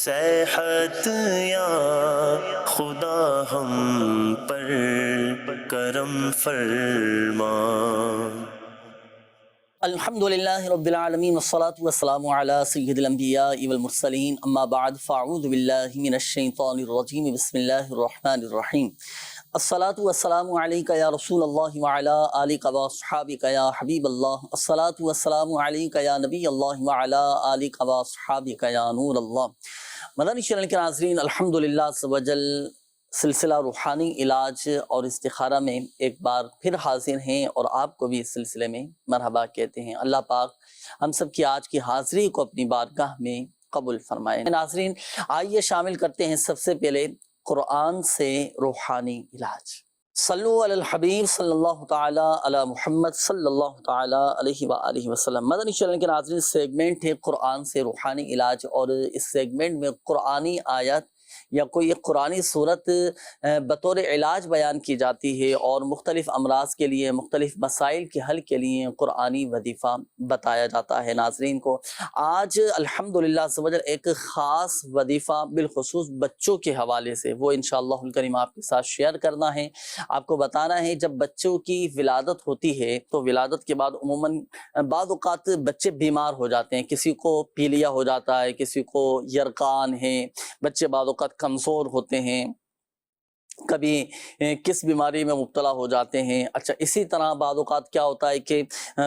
صحت یا خدا ہم پر کرم فرما۔ الحمدللہ رب العالمین والصلاة والسلام علی سید الانبیاء والمرسلین، اما بعد فاعوذ باللہ من الشیطان الرجیم، بسم اللہ الرحمن الرحیم۔ الصلاة والسلام علیکہ یا رسول اللہ وعلی آلکہ واصحابکہ یا حبیب اللہ، الصلاة والسلام علیکہ یا نبی اللہ وعلی آلکہ واصحابکہ یا نور اللہ۔ مدنی چینل کے ناظرین، الحمدللہ عز و جل سلسلہ روحانی علاج اور استخارہ میں ایک بار پھر حاضر ہیں اور آپ کو بھی اس سلسلے میں مرحبا کہتے ہیں۔ اللہ پاک ہم سب کی آج کی حاضری کو اپنی بارگاہ میں قبول فرمائے۔ ناظرین، آئیے شامل کرتے ہیں سب سے پہلے قرآن سے روحانی علاج۔ صلو علی الحبیب صلی اللہ تعالی علی محمد صلی اللہ تعالی علیہ وآلہ وسلم۔ مدنی چینل کے ناظرین، سیگمنٹ ہے قرآن سے روحانی علاج، اور اس سیگمنٹ میں قرآنی آیت یا کوئی ایک قرآنی صورت بطور علاج بیان کی جاتی ہے، اور مختلف امراض کے لیے، مختلف مسائل کے حل کے لیے قرآنی وظیفہ بتایا جاتا ہے۔ ناظرین کو آج الحمدللہ عز و جل ایک خاص وظیفہ بالخصوص بچوں کے حوالے سے وہ انشاءاللہ الکریم آپ کے ساتھ شیئر کرنا ہے۔ آپ کو بتانا ہے، جب بچوں کی ولادت ہوتی ہے تو ولادت کے بعد عموماً بعض اوقات بچے بیمار ہو جاتے ہیں، کسی کو پیلیا ہو جاتا ہے، کسی کو یرقان ہے، بچے بعض اوقات کمزور ہوتے ہیں، کبھی کس بیماری میں مبتلا ہو جاتے ہیں۔ اچھا، اسی طرح بعض اوقات کیا ہوتا ہے کہ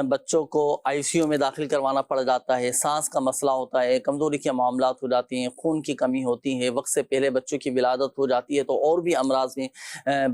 بچوں کو آئی سی یو میں داخل کروانا پڑ جاتا ہے، سانس کا مسئلہ ہوتا ہے، کمزوری کے معاملات ہو جاتی ہیں، خون کی کمی ہوتی ہے، وقت سے پہلے بچوں کی ولادت ہو جاتی ہے، تو اور بھی امراض میں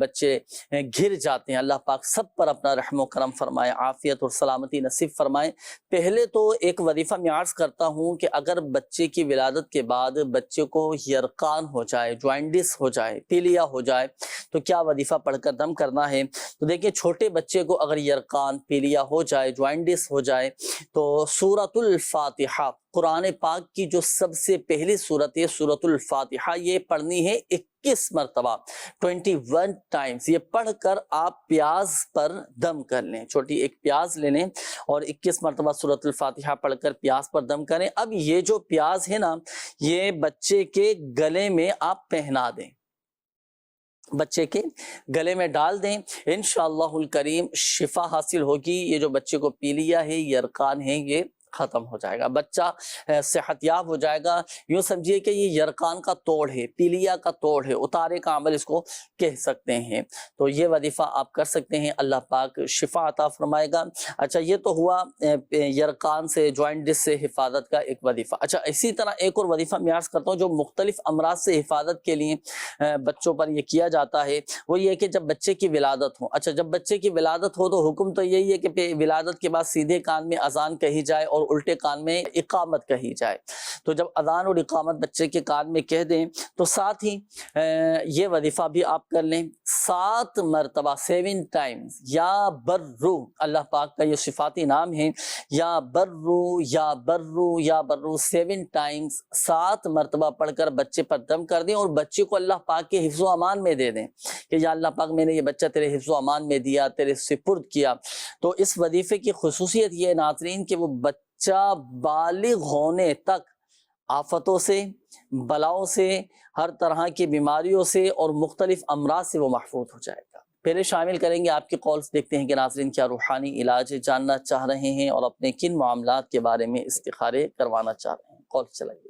بچے گھر جاتے ہیں۔ اللہ پاک سب پر اپنا رحم و کرم فرمائے، عافیت اور سلامتی نصیب فرمائے۔ پہلے تو ایک وظیفہ میں عرض کرتا ہوں کہ اگر بچے کی ولادت کے بعد بچے کو یرقان ہو جائے، جوائنڈس ہو جائے، پیلیا ہو جائے، تو کیا وظیفہ پڑھ کر دم کرنا ہے۔ تو دیکھیں، چھوٹے بچے کو اگر یرقان، پیلیا ہو جائے، جوائنڈس ہو جائے، تو سورۃ الفاتحہ، قرآن پاک کی جو سب سے پہلی سورت ہے سورۃ الفاتحہ، یہ پڑھنی ہے 21 مرتبہ، 21 ٹائمز۔ یہ پڑھ کر آپ پیاز پر دم کر لیں، چھوٹی ایک پیاز لے لیں اور 21 مرتبہ سورۃ الفاتحہ پڑھ کر پیاز پر دم کریں۔ اب یہ جو پیاز ہے نا، یہ بچے کے گلے میں آپ پہنا دیں، بچے کے گلے میں ڈال دیں، انشاءاللہ الکریم شفا حاصل ہوگی۔ یہ جو بچے کو پیلیا ہے، یرقان ہے، یہ ختم ہو جائے گا، بچہ صحت یاب ہو جائے گا۔ یوں سمجھیے کہ یہ یرقان کا توڑ ہے، پیلیا کا توڑ ہے، اتارے کا عمل اس کو کہہ سکتے ہیں۔ تو یہ وظیفہ آپ کر سکتے ہیں، اللہ پاک شفا عطا فرمائے گا۔ اچھا، یہ تو ہوا یرقان سے، جوائنٹس سے حفاظت کا ایک وظیفہ۔ اچھا، اسی طرح ایک اور وظیفہ میں عرض کرتا ہوں جو مختلف امراض سے حفاظت کے لیے بچوں پر یہ کیا جاتا ہے، وہ یہ کہ جب بچے کی ولادت ہو، اچھا جب بچے کی ولادت ہو تو حکم تو یہی ہے کہ ولادت کے بعد سیدھے کان میں اذان کہی جائے اور الٹے کان میں اقامت کہی جائے۔ تو جب اذان اور اقامت بچے کے کان میں کہہ دیں تو ساتھ ہی یہ وظیفہ بھی آپ کر لیں 7 مرتبہ، 7 ٹائمز، یا برو، اللہ پاک کا یہ صفاتی نام ہے، یا برو یا برو یا برو، 7 ٹائمز، 7 مرتبہ پڑھ کر بچے پر دم کر دیں، اور بچے کو اللہ پاک کے حفظ و امان میں دے دیں کہ یا اللہ پاک، میں نے یہ بچہ تیرے حفظ و امان میں دیا، تیرے سپرد کیا۔ تو اس وظیفے کی خصوصیت یہ ہے ناظرین کہ وہ بچہ بالغ ہونے تک آفتوں سے، بلاؤں سے، ہر طرح کی بیماریوں سے اور مختلف امراض سے وہ محفوظ ہو جائے گا۔ پہلے شامل کریں گے آپ کے کالز، دیکھتے ہیں کہ ناظرین کیا روحانی علاج جاننا چاہ رہے ہیں اور اپنے کن معاملات کے بارے میں استخارے کروانا چاہ رہے ہیں۔ کال چلائیے۔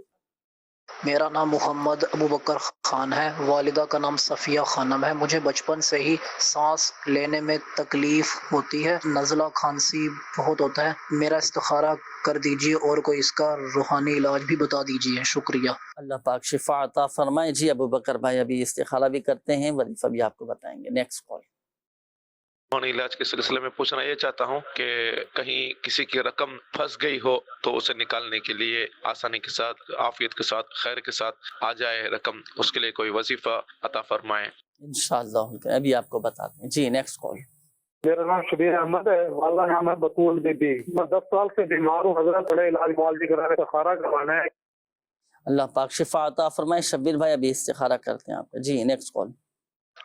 میرا نام محمد ابوبکر خان ہے، والدہ کا نام صفیہ خانم ہے۔ مجھے بچپن سے ہی سانس لینے میں تکلیف ہوتی ہے، نزلہ کھانسی بہت ہوتا ہے۔ میرا استخارہ کر دیجیے اور کوئی اس کا روحانی علاج بھی بتا دیجیے، شکریہ۔ اللہ پاک شفا عطا فرمائے۔ جی ابو بکر بھائی ابھی استخارہ بھی کرتے ہیں، وظیفہ بھی آپ کو بتائیں گے۔ Next call. روحانی علاج کے سلسلے میں پوچھنا یہ چاہتا ہوں کہ کہیں کسی کی رقم پھنس گئی ہو تو اسے نکالنے کے لیے آسانی کے ساتھ، عافیت کے ساتھ، خیر کے ساتھ آ جائے رقم، اس کے لیے کوئی وظیفہ عطا فرمائیں۔ انشاءاللہ ابھی آپ کو بتاتے ہیں۔ جی نیکسٹ کال۔ میرا نام شبیر احمد ہے، والدہ نام ہے بطول بی بی۔ میں 10 سال سے بیمار ہوں حضرت، بڑے علاج معالجے کرانے کا استخارہ کروانا ہے۔ اللہ پاک شفا عطا فرمائے۔ شبیر بھائی ابھی استخارہ کرتے ہیں آپ کا۔ جی نیکسٹ کال۔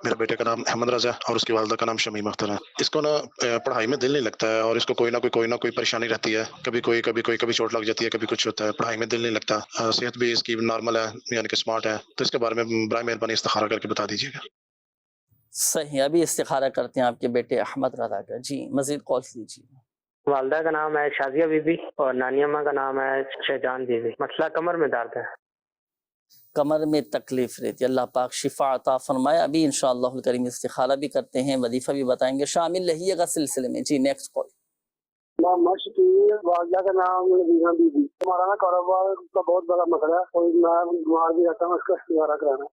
میرے بیٹے کا نام احمد رضا ہے اور اس کی والدہ کا نام شمیم اختر ہے. اس کو نا پڑھائی میں دل نہیں لگتا ہے اور اس کو کوئی نہ کوئی پریشانی رہتی ہے. کبھی چوٹ لگ جاتی ہے, کبھی کچھ ہوتا ہے. پڑھائی میں دل نہیں لگتا. صحت بھی اس کی نارمل ہے, یعنی کہ اسمارٹ ہے. تو اس کے بارے میں برائے مہربانی استخارہ کر کے بتا دیجیے گا. صحیح, ابھی استخارہ کرتے ہیں آپ کے بیٹے احمد رضا کا. جی مزید کال دیجیے. والدہ کا نام ہے شازیہ بی بی اور نانی اماں کا نام ہے شہجان بی بی. مسئلہ کمر میں درد ہے. کمر میں تکلیف رہتی ہے, اللہ پاک شفا عطا فرمائے. ابھی انشاءاللہ الکریم استخارہ بھی کرتے ہیں, وظیفہ بھی بتائیں گے, شامل رہیے گا سلسلے میں. جی نیکسٹ کال. والدہ کا نام نبینا بی بی. ہمارا نا کاروبار کا بہت بڑا مسئلہ ہے اور میں بیمار بھی رہتا ہوں, اس کا استخارہ کرانا.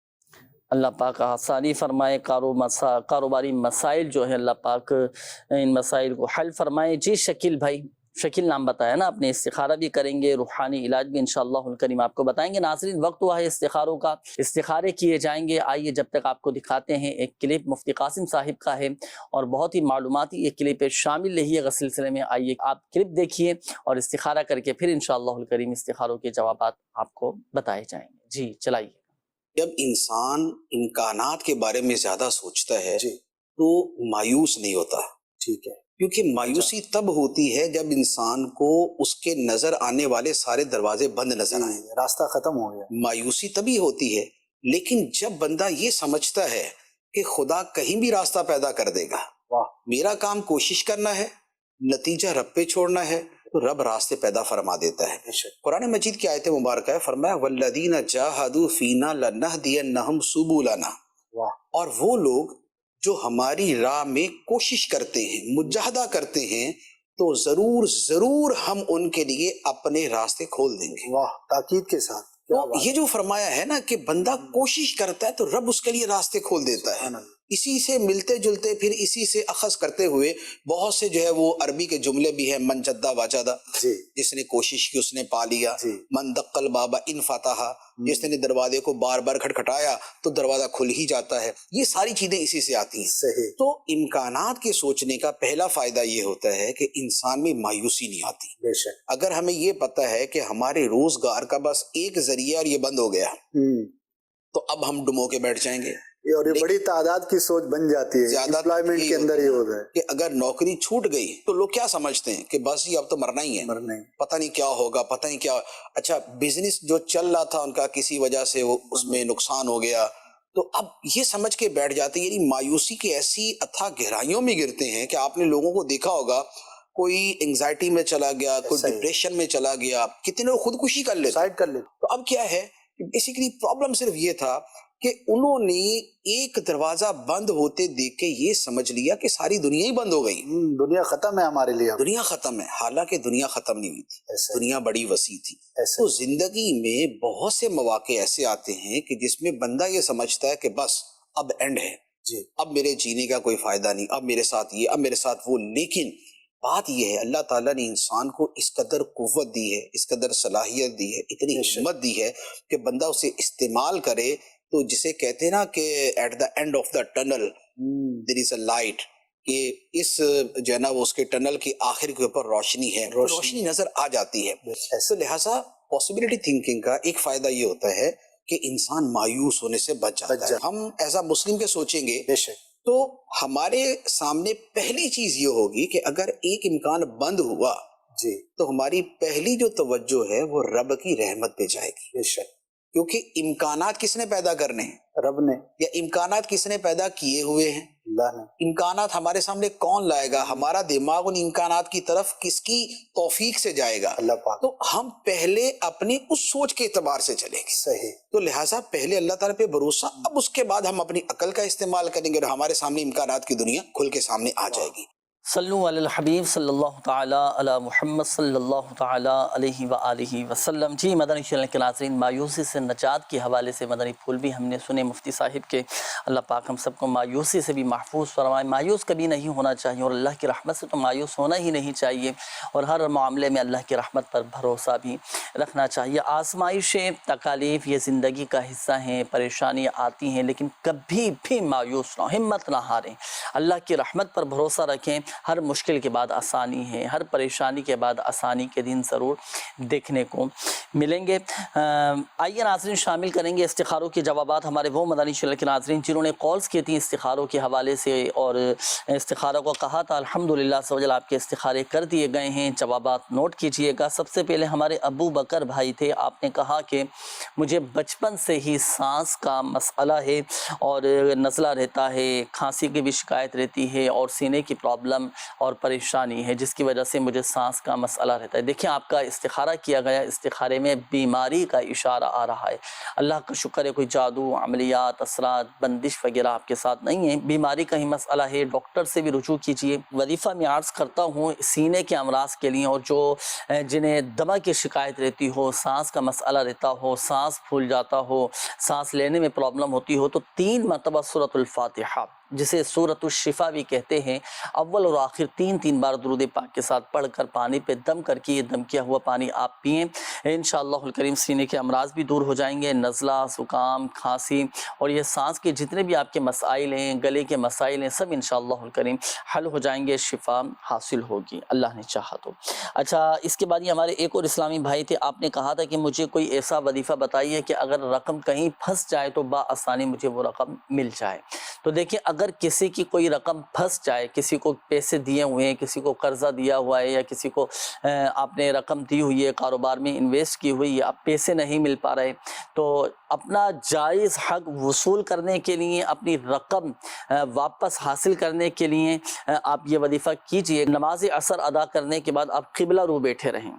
اللہ پاک آسانی فرمائے, کاروباری مسائل جو ہے اللہ پاک ان مسائل کو حل فرمائے. جی شکیل بھائی, شکیل نام بتایا نا, اپنے استخارہ بھی کریں گے, روحانی علاج بھی انشاءاللہ الکریم آپ کو بتائیں گے. ناظرین وقت ہوا ہے استخاروں کا, استخارے کیے جائیں گے. آئیے جب تک آپ کو دکھاتے ہیں ایک کلپ مفتی قاسم صاحب کا ہے اور بہت ہی معلوماتی ایک کلپ ہے, شامل رہیے گا سلسلے میں. آئیے آپ کلپ دیکھیے اور استخارہ کر کے پھر انشاءاللہ الکریم استخاروں کے جوابات آپ کو بتائے جائیں گے. جی چلائیے. جب انسان امکانات کے بارے میں زیادہ سوچتا ہے تو مایوس نہیں ہوتا. ٹھیک ہے, کیونکہ مایوسی تب ہوتی ہے جب انسان کو اس کے نظر آنے والے سارے دروازے بند نظر آئیں, راستہ ختم ہو گیا. مایوسی تبھی ہوتی ہے, لیکن جب بندہ یہ سمجھتا ہے کہ خدا کہیں بھی راستہ پیدا کر دے گا, میرا کام کوشش کرنا ہے, نتیجہ رب پہ چھوڑنا ہے, تو رب راستے پیدا فرما دیتا ہے. قرآن مجید کی آیت مبارکہ ہے, فرمایا والذین جاہدوا فینا لنہدینہم سبلنا. اور وہ لوگ جو ہماری راہ میں کوشش کرتے ہیں, مجاہدہ کرتے ہیں, تو ضرور ہم ان کے لیے اپنے راستے کھول دیں گے. واہ, تاکید کے ساتھ. تو یہ جو فرمایا ہے نا کہ بندہ کوشش کرتا ہے تو رب اس کے لیے راستے کھول دیتا ہے. اسی سے ملتے جلتے پھر اسی سے اخذ کرتے ہوئے بہت سے جو ہے وہ عربی کے جملے بھی ہیں. من جدہ واجدہ, جس نے کوشش کی اس نے پا لیا. من دق الباب ان فتح, جس نے دروازے کو بار بار کھٹکھٹایا تو دروازہ کھل ہی جاتا ہے. یہ ساری چیزیں اسی سے آتی ہیں. تو امکانات کے سوچنے کا پہلا فائدہ یہ ہوتا ہے کہ انسان میں مایوسی نہیں آتی. بے شک, اگر ہمیں یہ پتہ ہے کہ ہمارے روزگار کا بس ایک ذریعہ اور یہ بند ہو گیا, تو اب ہم ڈمو کے بیٹھ جائیں گے. اور یہ بڑی تعداد کی سوچ بن جاتی ہے, امپلائمنٹ کے اندر یہ ہوتا ہے کہ اگر نوکری چھوٹ گئی تو لوگ کیا سمجھتے ہیں کہ بس یہ اب تو مرنا ہی ہے, پتہ نہیں کیا ہوگا, پتہ نہیں کیا. اچھا, بزنس جو چل رہا تھا ان کا کسی وجہ سے وہ اس میں نقصان ہو گیا, تو اب یہ سمجھ کے بیٹھ جاتے ہیں. یعنی مایوسی کی ایسی اتھا گہرائیوں میں گرتے ہیں کہ آپ نے لوگوں کو دیکھا ہوگا, کوئی انگزائٹی میں چلا گیا, کوئی ڈپریشن میں چلا گیا, کتنے لوگ خودکشی کر لیتے. تو اب کیا ہے, بیسیکلی پرابلم صرف یہ تھا کہ انہوں نے ایک دروازہ بند ہوتے دیکھ کے یہ سمجھ لیا کہ ساری دنیا ہی بند ہو گئی, دنیا ختم ہے ہمارے لیے. دنیا ختم ہے, حالانکہ دنیا ختم نہیں ہوئی تھی, دنیا بڑی وسیع تھی. تو زندگی میں بہت سے مواقع ایسے آتے ہیں کہ جس میں بندہ یہ سمجھتا ہے کہ بس اب اینڈ ہے, اب میرے جینے کا کوئی فائدہ نہیں, اب میرے ساتھ یہ, اب میرے ساتھ وہ. لیکن بات یہ ہے اللہ تعالیٰ نے انسان کو اس قدر قوت دی ہے, اس قدر صلاحیت دی ہے, اتنی ہمت دی ہے کہ بندہ اسے استعمال کرے. تو جسے کہتے ہیں نا کہ at the end of the tunnel there is a light, کہ اس جو ہے نا وہ اس کے ٹنل کی آخر کے اوپر روشنی ہے, روشنی نظر آ جاتی ہے. تو لہٰذا پاسبلٹی تھنکنگ کا ایک فائدہ یہ ہوتا ہے کہ انسان مایوس ہونے سے بچ جاتا ہے. ہم ایز اے مسلم کے سوچیں گے تو ہمارے سامنے پہلی چیز یہ ہوگی کہ اگر ایک امکان بند ہوا تو ہماری پہلی جو توجہ ہے وہ رب کی رحمت پہ جائے گی. بے شک, کیونکہ امکانات کس نے پیدا کرنے ہیں, رب نے. یا امکانات کس نے پیدا کیے ہوئے ہیں, اللہ نے. امکانات ہمارے سامنے کون لائے گا, ہمارا دماغ ان امکانات کی طرف کس کی توفیق سے جائے گا, اللہ پاک. تو ہم پہلے اپنی اس سوچ کے اعتبار سے چلیں گے. صحیح. تو لہٰذا پہلے اللہ تعالیٰ پہ بھروسہ, اب اس کے بعد ہم اپنی عقل کا استعمال کریں گے اور ہمارے سامنے امکانات کی دنیا کھل کے سامنے آ جائے گی. صلو علی الحبیب صلی اللہ تعالی علی محمد صلی اللہ تعالی علیہ وآلہ وسلم. جی مدنی چینل کے ناظرین, مایوسی سے نجات کے حوالے سے مدنی پھول بھی ہم نے سنے مفتی صاحب کے. اللہ پاک ہم سب کو مایوسی سے بھی محفوظ فرمائے. مایوس کبھی نہیں ہونا چاہیے اور اللہ کی رحمت سے تو مایوس ہونا ہی نہیں چاہیے, اور ہر معاملے میں اللہ کی رحمت پر بھروسہ بھی رکھنا چاہیے. آزمائشیں, تکالیف یہ زندگی کا حصہ ہیں, پریشانیاں آتی ہیں, لیکن کبھی بھی مایوس نہ, ہمت نہ ہاریں, اللہ کی رحمت پر بھروسہ رکھیں. ہر مشکل کے بعد آسانی ہے، ہر پریشانی کے بعد آسانی کے دن ضرور دیکھنے کو ملیں گے۔ آئیے ناظرین شامل کریں گے استخاروں کے جوابات ہمارے وہ مدنی چینل کے ناظرین جنہوں نے کالز کی تھی استخاروں کے حوالے سے اور استخارہ کو کہا تھا۔ الحمدللہ سوجل آپ کے استخارے کر دیے گئے ہیں، جوابات نوٹ کیجئے گا۔ سب سے پہلے ہمارے ابو بکر بھائی تھے، آپ نے کہا کہ مجھے بچپن سے ہی سانس کا مسئلہ ہے اور نزلہ رہتا ہے، کھانسی کی بھی شکایت رہتی ہے اور سینے کی پرابلم اور پریشانی ہے جس کی وجہ سے مجھے سانس کا مسئلہ رہتا ہے۔ دیکھیں آپ کا استخارہ کیا گیا، استخارے میں بیماری کا اشارہ آ رہا ہے۔ اللہ کا شکر ہے کوئی جادو، عملیات، اثرات، بندش وغیرہ آپ کے ساتھ نہیں ہے، بیماری کا ہی مسئلہ ہے، ڈاکٹر سے بھی رجوع کیجئے۔ وظیفہ میں عرض کرتا ہوں سینے کے امراض کے لیے اور جو جنہیں دمہ کی شکایت رہتی ہو، سانس کا مسئلہ رہتا ہو، سانس پھول جاتا ہو، سانس لینے میں پرابلم ہوتی ہو، تو 3 مرتبہ سورۃ الفاتحہ جسے سورۃ الشفا بھی کہتے ہیں، اول اور آخر 3 بار درود پاک کے ساتھ پڑھ کر پانی پہ دم کر کے یہ دم کیا ہوا پانی آپ پئیں، انشاءاللہ الکریم سینے کے امراض بھی دور ہو جائیں گے، نزلہ، زکام، کھانسی اور یہ سانس کے جتنے بھی آپ کے مسائل ہیں، گلے کے مسائل ہیں، سب انشاءاللہ الکریم حل ہو جائیں گے، شفا حاصل ہوگی اللہ نے چاہا تو۔ اچھا اس کے بعد یہ ہمارے ایک اور اسلامی بھائی تھے، آپ نے کہا تھا کہ مجھے کوئی ایسا وظیفہ بتائیے کہ اگر رقم کہیں پھنس جائے تو بآسانی مجھے وہ رقم مل جائے۔ تو دیکھیں اگر کسی کی کوئی رقم پھنس جائے، کسی کو پیسے دیے ہوئے ہیں، کسی کو قرضہ دیا ہوا ہے یا کسی کو آپ نے رقم دی ہوئی ہے، کاروبار میں انویسٹ کی ہوئی ہے، اب پیسے نہیں مل پا رہے، تو اپنا جائز حق وصول کرنے کے لیے، اپنی رقم واپس حاصل کرنے کے لیے آپ یہ وظیفہ کیجئے۔ نماز عصر ادا کرنے کے بعد آپ قبلہ رو بیٹھے رہیں،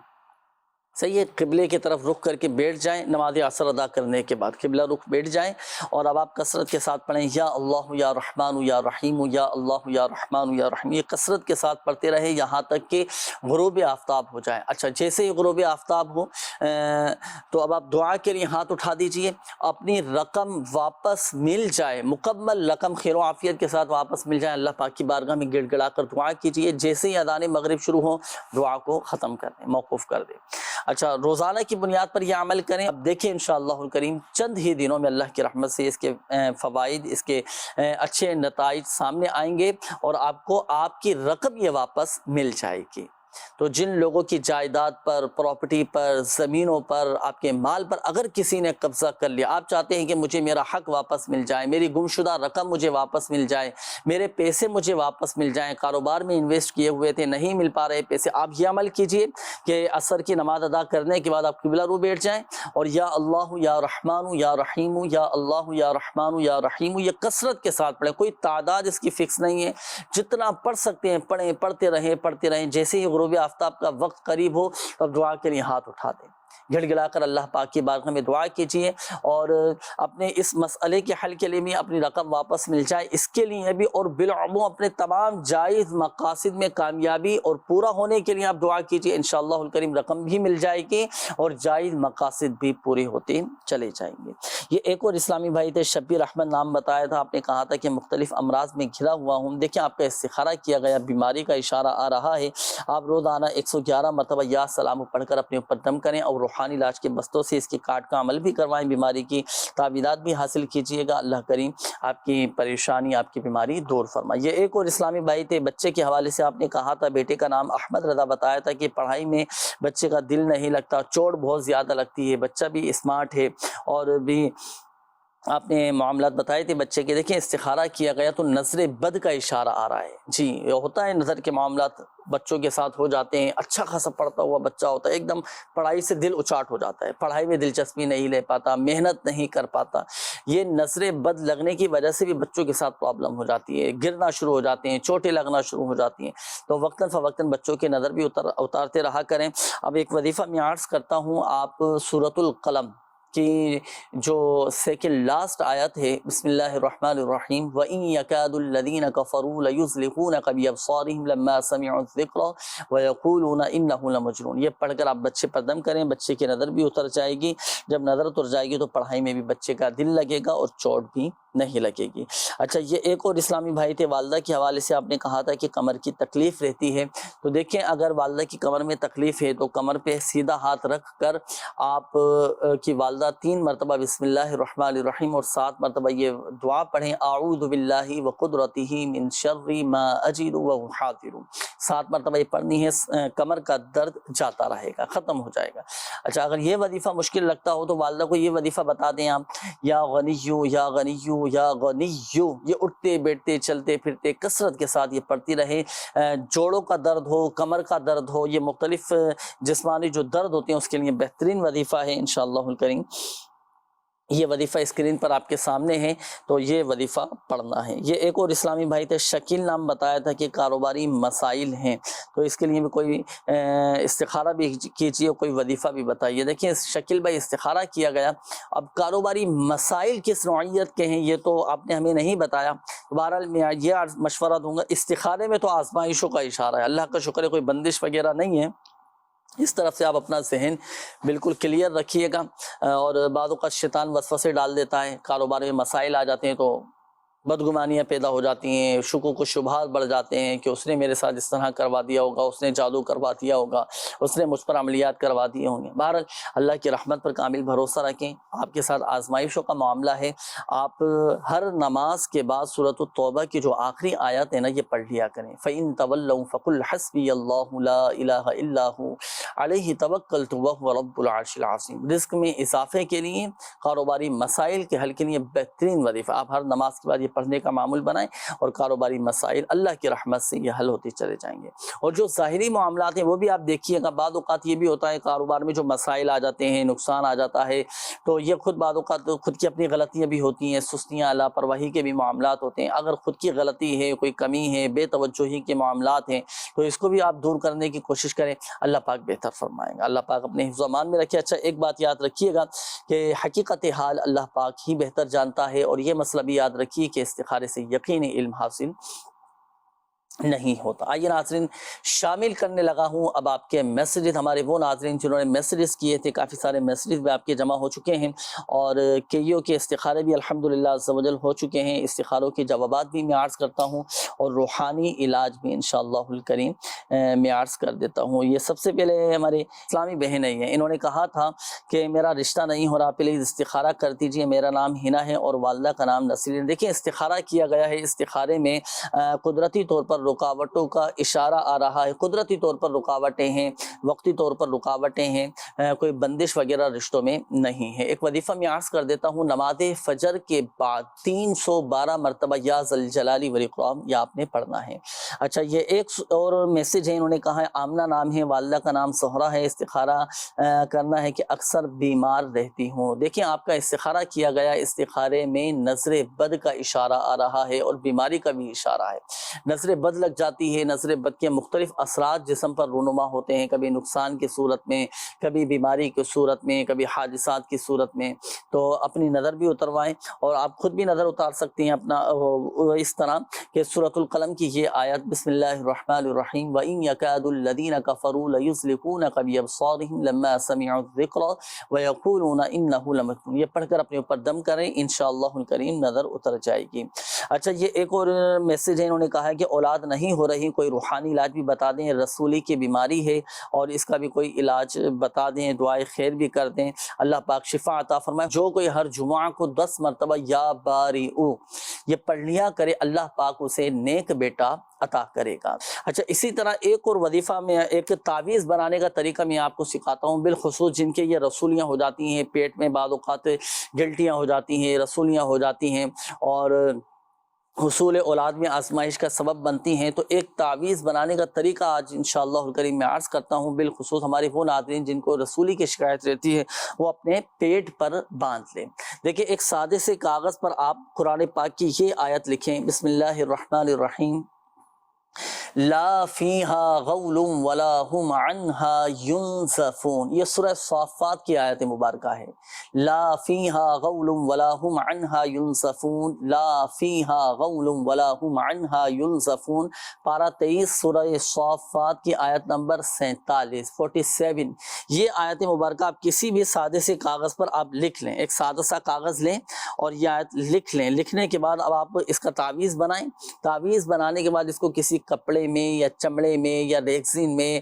صحیح ہے، قبلے کی طرف رخ کر کے بیٹھ جائیں، نماز عصر ادا کرنے کے بعد قبلہ رخ بیٹھ جائیں اور اب آپ کثرت کے ساتھ پڑھیں یا اللہ یا رحمان یا رحیم یا اللہ یا رحمان یا رحیم، یہ کثرت کے ساتھ پڑھتے رہے یہاں تک کہ غروب آفتاب ہو جائے۔ اچھا جیسے ہی غروب آفتاب ہو تو اب آپ دعا کے لیے ہاتھ اٹھا دیجئے، اپنی رقم واپس مل جائے، مکمل رقم خیر و عافیت کے ساتھ واپس مل جائے، اللہ پاک کی بارگاہ میں گڑ گڑا کر دعا کیجئے۔ جیسے ہی اذان مغرب شروع ہو دعا کو ختم کر دیں، موقوف کر دیں۔ اچھا روزانہ کی بنیاد پر یہ عمل کریں، اب دیکھیں انشاءاللہ الکریم چند ہی دنوں میں اللہ کی رحمت سے اس کے فوائد، اس کے اچھے نتائج سامنے آئیں گے اور آپ کو آپ کی رقم یہ واپس مل جائے گی۔ تو جن لوگوں کی جائیداد پر، پراپرٹی پر، زمینوں پر، آپ کے مال پر اگر کسی نے قبضہ کر لیا، آپ چاہتے ہیں کہ مجھے میرا حق واپس مل جائے، میری گمشدہ رقم مجھے واپس مل جائے، میرے پیسے مجھے واپس مل جائیں، کاروبار میں انویسٹ کیے ہوئے تھے نہیں مل پا رہے پیسے، آپ یہ عمل کیجئے کہ عصر کی نماز ادا کرنے کے بعد آپ قبلہ رو بیٹھ جائیں اور یا اللہ یا رحمان یا رحیم یا اللہ یا رحمان یا رحیم یہ کثرت کے ساتھ پڑھیں، کوئی تعداد اس کی فکس نہیں ہے، جتنا پڑھ سکتے ہیں پڑھیں، پڑھتے رہیں، جیسے ہی غروب آفتاب کا وقت قریب ہو تب دعا کے لیے ہاتھ اٹھا دیں، گڑ گڑا کر اللہ پاک کی بارگاہ میں دعا کیجئے اور اپنے اس مسئلے کے حل کے لیے بھی اپنی رقم واپس مل جائے اس کے لیے بھی، اور بالعموم اپنے تمام جائز مقاصد میں کامیابی اور پورا ہونے کے لیے آپ دعا کیجئے، انشاءاللہ الکریم رقم بھی مل جائے گی اور جائز مقاصد بھی پورے ہوتے چلے جائیں گے۔ یہ ایک اور اسلامی بھائی تھے، شبیر احمد نام بتایا تھا، آپ نے کہا تھا کہ مختلف امراض میں گھرا ہوا ہوں، دیکھیں آپ کا استخارہ کیا گیا، بیماری کا اشارہ آ رہا ہے، آپ روزانہ 111 مرتبہ یا سلام پڑھ کر اپنے اوپر دم کریں اور روحانی علاج کے بستوں سے اس کی کاٹ کا عمل بھی کروائیں، بیماری کی تعویذات بھی حاصل کیجئے گا، اللہ کریم آپ کی پریشانی، آپ کی بیماری دور فرمائے۔ یہ ایک اور اسلامی بھائی تھے، بچے کے حوالے سے آپ نے کہا تھا، بیٹے کا نام احمد رضا بتایا تھا کہ پڑھائی میں بچے کا دل نہیں لگتا، چوٹ بہت زیادہ لگتی ہے، بچہ بھی اسمارٹ ہے اور بھی آپ نے معاملات بتائے تھے بچے کے، دیکھیں استخارہ کیا گیا تو نظر بد کا اشارہ آ رہا ہے، جی یہ ہوتا ہے، نظر کے معاملات بچوں کے ساتھ ہو جاتے ہیں، اچھا خاصا پڑھتا ہوا بچہ ہوتا ہے، ایک دم پڑھائی سے دل اچاٹ ہو جاتا ہے، پڑھائی میں دلچسپی نہیں لے پاتا، محنت نہیں کر پاتا، یہ نظر بد لگنے کی وجہ سے بھی بچوں کے ساتھ پرابلم ہو جاتی ہے، گرنا شروع ہو جاتے ہیں، چوٹیں لگنا شروع ہو جاتی ہیں، تو وقتاً فوقتاً بچوں کے نظر بھی اتارتے رہا کریں۔ اب ایک وظیفہ میں عرض کرتا ہوں، آپ سورۃ القلم کی جو سیکنڈ لاسٹ آیت ہے، بسم اللہ الرحمن الرحیم وَإِن يَكَادُ الَّذِينَ كَفَرُوا لَيُزْلِقُونَكَ بِأَبْصَارِهِمْ لَمَّا سَمِعُوا الذِّكْرَ وَيَقُولُونَ إِنَّهُ لَمَجْنُونَ، یہ پڑھ کر آپ بچے پر دم کریں، بچے کی نظر بھی اتر جائے گی، جب نظر اتر جائے گی تو پڑھائی میں بھی بچے کا دل لگے گا اور چوٹ بھی نہیں لگے گی۔ اچھا یہ ایک اور اسلامی بھائی تھے، والدہ کے حوالے سے آپ نے کہا تھا کہ کمر کی تکلیف رہتی ہے، تو دیکھیں اگر والدہ کی کمر میں تکلیف ہے تو کمر پہ سیدھا ہاتھ رکھ کر آپ کی والدہ والدہ 3 مرتبہ بسم اللہ الرحمن الرحیم اور 7 مرتبہ یہ دعا پڑھیں، اعوذ باللہ وقدرتہ من شر ما اجد واحاذر، 7 مرتبہ یہ پڑھنی ہے، کمر کا درد جاتا رہے گا، ختم ہو جائے گا۔ اچھا اگر یہ وظیفہ مشکل لگتا ہو تو والدہ کو یہ وظیفہ بتا دیں آپ، یا غنیو یا غنیو یا غنیو، یہ اٹھتے بیٹھتے چلتے پھرتے کثرت کے ساتھ یہ پڑھتی رہے۔ جوڑوں کا درد ہو، کمر کا درد ہو، یہ مختلف جسمانی جو درد ہوتے ہیں اس کے لیے بہترین وظیفہ ہے انشاءاللہ الکریم۔ یہ وظیفہ اسکرین پر آپ کے سامنے ہے، تو یہ وظیفہ پڑھنا ہے۔ یہ ایک اور اسلامی بھائی تھے، شکیل نام بتایا تھا کہ کاروباری مسائل ہیں، تو اس کے لیے بھی کوئی استخارہ بھی کیجیے، کوئی وظیفہ بھی بتائیے۔ دیکھیں شکیل بھائی استخارہ کیا گیا، اب کاروباری مسائل کس نوعیت کے ہیں یہ تو آپ نے ہمیں نہیں بتایا، بہرحال میں یہ مشورہ دوں گا، استخارے میں تو آزمائشوں کا اشارہ ہے، اللہ کا شکر ہے کوئی بندش وغیرہ نہیں ہے، اس طرف سے آپ اپنا ذہن بالکل کلیئر رکھیے گا۔ اور بعض اوقات شیطان وسوسے ڈال دیتا ہے، کاروبار میں مسائل آ جاتے ہیں تو بدگمانیاں پیدا ہو جاتی ہیں، شکوک و شبہات بڑھ جاتے ہیں کہ اس نے میرے ساتھ اس طرح کروا دیا ہوگا، اس نے جادو کروا دیا ہوگا، اس نے مجھ پر عملیات کروا دیے ہوں گے۔ بہرحال اللہ کی رحمت پر کامل بھروسہ رکھیں، آپ کے ساتھ آزمائشوں کا معاملہ ہے، آپ ہر نماز کے بعد سورۃ التوبہ کی جو آخری آیت ہے نا یہ پڑھ لیا کریں، فَإِن تَوَلَّوْا فَقُلْ حَسْبِيَ اللَّهُ لَا إِلَٰهَ إِلَّا هُوَ عَلَيْهِ تَوَكَّلْتُ وَهُوَ رَبُّ الْعَرْشِ الْعَظِيمِ۔ رزق میں اضافے کے لیے، کاروباری مسائل کے حل کے لیے بہترین وظیفہ، آپ ہر نماز کے بعد یہ پڑھنے کا معمول بنائیں، اور کاروباری مسائل اللہ کی رحمت سے یہ حل ہوتے چلے جائیں گے۔ اور جو ظاہری معاملات ہیں وہ بھی آپ دیکھیے گا، بعض اوقات یہ بھی ہوتا ہے کاروبار میں جو مسائل آ جاتے ہیں، نقصان آ جاتا ہے، تو یہ خود بعض اوقات خود کی اپنی غلطیاں بھی ہوتی ہیں، سستیاں لاپرواہی کے بھی معاملات ہوتے ہیں۔ اگر خود کی غلطی ہے، کوئی کمی ہے، بے توجہی کے معاملات ہیں، تو اس کو بھی آپ دور کرنے کی کوشش کریں، اللہ پاک بہتر فرمائیں گا، اللہ پاک اپنے حفظ و امان میں رکھے۔ اچھا ایک بات یاد رکھیے گا کہ حقیقت حال اللہ پاک ہی بہتر جانتا ہے، اور یہ مسئلہ بھی یاد رکھیے کہ استخارے سے یقینی علم حاصل نہیں ہوتا۔ آئیے ناظرین شامل کرنے لگا ہوں اب آپ کے میسیجز، ہمارے وہ ناظرین جنہوں نے میسیجز کیے تھے، کافی سارے میسیجز بھی آپ کے جمع ہو چکے ہیں، اور کئیوں کے استخارے بھی الحمدللہ عز و جل ہو چکے ہیں، استخاروں کے جوابات بھی میں عرض کرتا ہوں، اور روحانی علاج بھی انشاءاللہ الکریم میں عرض کر دیتا ہوں۔ یہ سب سے پہلے ہمارے اسلامی بہن ہیں، انہوں نے کہا تھا کہ میرا رشتہ نہیں ہو رہا، پلیز استخارہ کر دیجیے، میرا نام ہنا ہے اور والدہ کا نام نسرین۔ دیکھیں استخارہ کیا گیا ہے، استخارے میں قدرتی طور پر رکاوٹوں کا اشارہ آ رہا ہے، قدرتی طور پر رکاوٹیں ہیں، وقتی طور پر رکاوٹیں ہیں، کوئی بندش وغیرہ رشتوں میں نہیں ہے۔ ایک وظیفہ میں عرض کر دیتا ہوں، نماز فجر کے بعد 312 مرتبہ یا ذوالجلال والاکرام یہ آپ نے پڑھنا ہے۔ اچھا یہ ایک اور میسیج ہے، انہوں نے کہا ہے آمنہ نام ہے، والدہ کا نام زہرا ہے، استخارہ کرنا ہے کہ اکثر بیمار رہتی ہوں۔ دیکھیں آپ کا استخارہ کیا گیا، استخارے میں نظر بد کا اشارہ آ رہا ہے اور بیماری کا بھی اشارہ ہے۔ نظر بد لگ جاتی ہے، نظر بد کے مختلف اثرات جسم پر رونما ہوتے ہیں، کبھی نقصان کی صورت میں، کبھی بیماری کی صورت میں، کبھی حادثات کی صورت میں، تو اپنی نظر بھی اتروائیں، اور آپ خود بھی نظر اتار سکتے ہیں اپنا اس طرح کہ سورۃ القلم کی یہ آیت بسم اللہ الرحمن الرحیم وَإِن يَكَادُ الَّذِينَ كَفَرُوا لَيُزْلِقُونَكَ بِأَبْصَارِهِمْ لَمَّا سَمِعُوا الذِّكْرَ وَيَقُولُونَ إِنَّهُ لَمَجْنُونٌ، یہ پڑھ کر اپنے اوپر دم کریں، انشاءاللہ الکریم نظر اتر جائے گی۔ اچھا یہ ایک اور میسیج ہے، انہوں نے کہا ہے کہ اولاد نہیں ہو رہی، کوئی روحانی علاج بھی بتا دیں، رسولی کی بیماری ہے اور اس کا بھی کوئی علاج بتا دیں، دعائے خیر بھی کر دیں، اللہ پاک شفا عطا فرمائے۔ جو کوئی ہر جمعہ کو 10 مرتبہ یا باریعو یہ پڑھ لیا کرے، اللہ پاک اسے نیک بیٹا عطا کرے گا۔ اچھا اسی طرح ایک اور وظیفہ میں ایک تعویذ بنانے کا طریقہ میں آپ کو سکھاتا ہوں، بالخصوص جن کے یہ رسولیاں ہو جاتی ہیں، پیٹ میں بعض اوقات گلٹیاں ہو جاتی ہیں، رسولیاں ہو جاتی ہیں اور حصول اولاد میں آزمائش کا سبب بنتی ہیں، تو ایک تعویذ بنانے کا طریقہ آج انشاءاللہ الکریم میں عرض کرتا ہوں، بالخصوص ہمارے وہ ناظرین جن کو رسولی کی شکایت رہتی ہے وہ اپنے پیٹ پر باندھ لیں۔ دیکھیں ایک سادے سے کاغذ پر آپ قرآن پاک کی یہ آیت لکھیں، بسم اللہ الرحمن الرحیم لا فیہا غول ولا ہم عنہا ینزفون، یہ سورہ صافات کی آیت مبارکہ ہے۔ لا فیہا غول ولا ہم عنہا ینزفون، لا فیہا غول ولا ہم عنہا ینزفون، پارہ 23 سورہ صافات کی آیت نمبر 47 یہ آیت مبارکہ آپ کسی بھی سادے سے کاغذ پر آپ لکھ لیں، ایک سادہ سا کاغذ لیں اور یہ آیت لکھ لیں، لکھنے کے بعد اب آپ اس کا تعویذ بنائیں، تعویذ بنانے کے بعد اس کو کسی کپڑے میں یا چمڑے میں یا ریگزین میں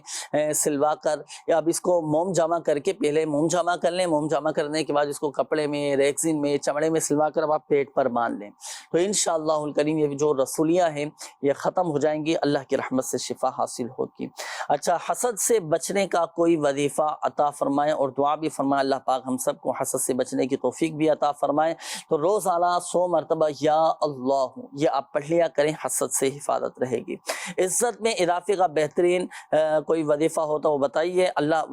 سلوا کر، یا اب اس کو موم جمع کر کے پہلے موم جمع کر لیں، موم جمع کرنے کے بعد اس کو کپڑے میں، ریگزین میں، چمڑے میں سلوا کر اب آپ پیٹ پر باندھ لیں، تو انشاءاللہ الکریم یہ جو رسولیاں ہیں یہ ختم ہو جائیں گی، اللہ کی رحمت سے شفا حاصل ہوگی۔ اچھا، حسد سے بچنے کا کوئی وظیفہ عطا فرمائیں اور دعا بھی فرمائیں، اللہ پاک ہم سب کو حسد سے بچنے کی توفیق بھی عطا فرمائیں۔ تو روزانہ 100 مرتبہ یا اللہ یہ آپ پڑھ لیا کریں، حسد سے حفاظت رہے گی۔ عزت میں اضافے کا بہترین کوئی وظیفہ ہوتا وہ بتائیے۔ اللہ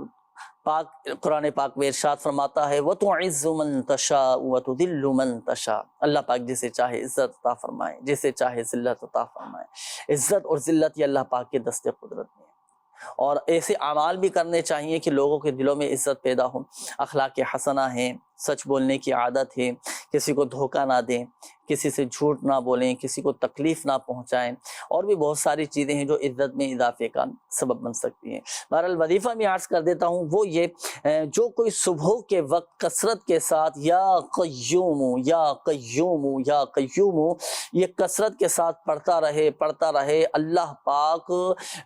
پاک قرآن پاک میں ارشاد فرماتا ہے وَتُعِزُّ مَن تَشَاءُ وَتُذِلُّ مَن تَشَاءُ، اللہ پاک جسے چاہے عزت عطا فرمائے، جسے چاہے ذلت عطا فرمائے۔ عزت اور ذلت یہ اللہ پاک کے دست قدرت میں ہے، اور ایسے اعمال بھی کرنے چاہیے کہ لوگوں کے دلوں میں عزت پیدا ہو۔ اخلاق حسنہ ہیں، سچ بولنے کی عادت ہے، کسی کو دھوکہ نہ دیں، کسی سے جھوٹ نہ بولیں، کسی کو تکلیف نہ پہنچائیں، اور بھی بہت ساری چیزیں ہیں جو عزت میں اضافے کا سبب بن سکتی ہیں۔ بہرحال وظیفہ میں عرض کر دیتا ہوں، وہ یہ جو کوئی صبح کے وقت کثرت کے ساتھ یا قیوم یا قیوم یا قیوم یہ کثرت کے ساتھ پڑھتا رہے، اللہ پاک